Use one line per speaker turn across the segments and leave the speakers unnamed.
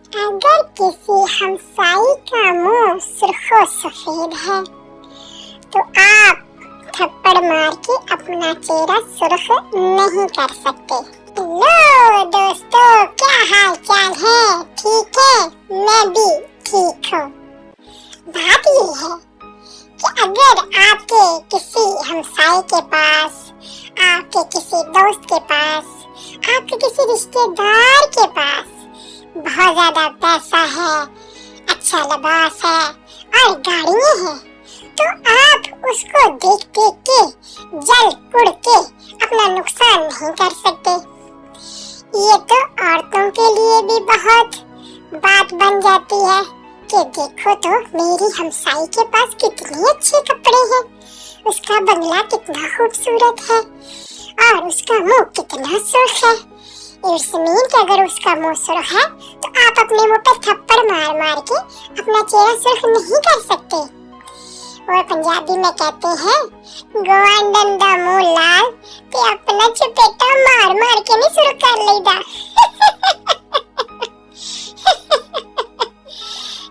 अगर किसी हमसाई का मुंह सुर्खो सफेद है तो आप थप्पड़ मार के अपना चेहरा सुर्ख नहीं कर सकते। हेलो दोस्तों, क्या हाल चाल है? ठीक है, मैं भी ठीक हूँ। बात ये है कि अगर आपके किसी हमसाई के पास, आपके किसी दोस्त के पास, आपके किसी रिश्तेदार के पास बहुत ज्यादा पैसा है, अच्छा लिबास है और गाड़ियां हैं, तो आप उसको देख देख के जल कुड़ के अपना नुकसान नहीं कर सकते। ये तो औरतों के लिए भी बहुत बात बन जाती है कि देखो तो मेरी हमसाई के पास कितने अच्छे कपड़े हैं, उसका बंगला कितना खूबसूरत है और उसका मुंह कितना सुर्ख है। इर्समीन कि अगर उसका मुंह सुर्ख है तो आप अपने मुंह पर थप्पड़ मार मार के अपना चेहरा सुर्ख नहीं कर सकते। और पंजाबी में कहते हैं गवांडन दा मुंह लाल ते अपना चपेटा मार मार के नहीं सुर्ख कर लेदा।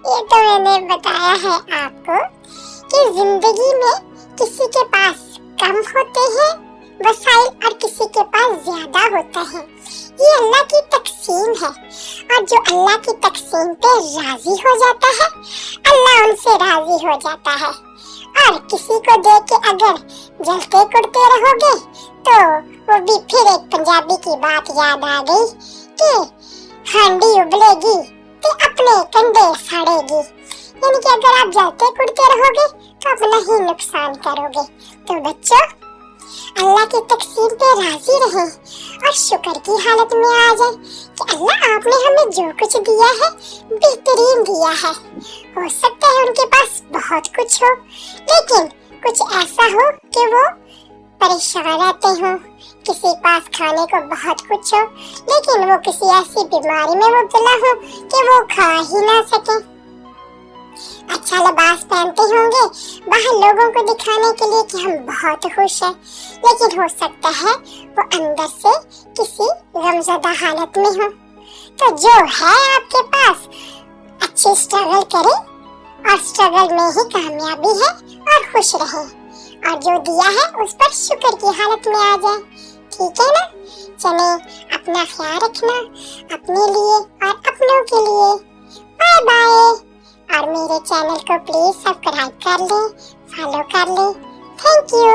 ये तो मैंने बताया है आपको कि जिंदगी में किसी के पास कम होते हैं वसाइल और किसी के पास ज्यादा होता है। ये अल्लाह की तकसीम है और जो अल्लाह की तकसीम पे राजी हो जाता है, अल्लाह उनसे राजी हो जाता है। और किसी को देख के अगर जलते कुड़ते रहोगे तो वो भी फिर एक पंजाबी की बात याद आ गई कि हांडी उबलेगी तो अपने कंधे सड़ेगी। यानी कि अगर आप जलते कुड़ते रहोगे तो अपना ही नुकसान करोगे। तो बच्चों, अल्लाह की तकसीम पे राजी रहें और शुक्र की हालत में आ जाए कि अल्लाह आपने हमें जो कुछ दिया है बेहतरीन दिया है। हो सकता है उनके पास बहुत कुछ हो, लेकिन कुछ ऐसा हो कि वो परेशान रहते हो। किसी पास खाने को बहुत कुछ हो लेकिन वो किसी ऐसी बीमारी में मुब्तला हो कि वो खा ही ना सके। अच्छा लिबास पहनते होंगे बाहर लोगों को दिखाने के लिए कि हम बहुत खुश हैं, लेकिन हो सकता है वो अंदर से किसी गमज़दा हालत में हो। तो जो है आपके पास, अच्छी स्ट्रगल करें और स्ट्रगल में ही कामयाबी है और खुश रहें और जो दिया है उस पर शुक्र की हालत में आ जाए। ठीक है ना? चले, अपना ख्याल रखना अपने लिए और अपनों के लिए। Bye bye. और मेरे चैनल को प्लीज सब्सक्राइब कर लें, फॉलो कर लें। Thank you.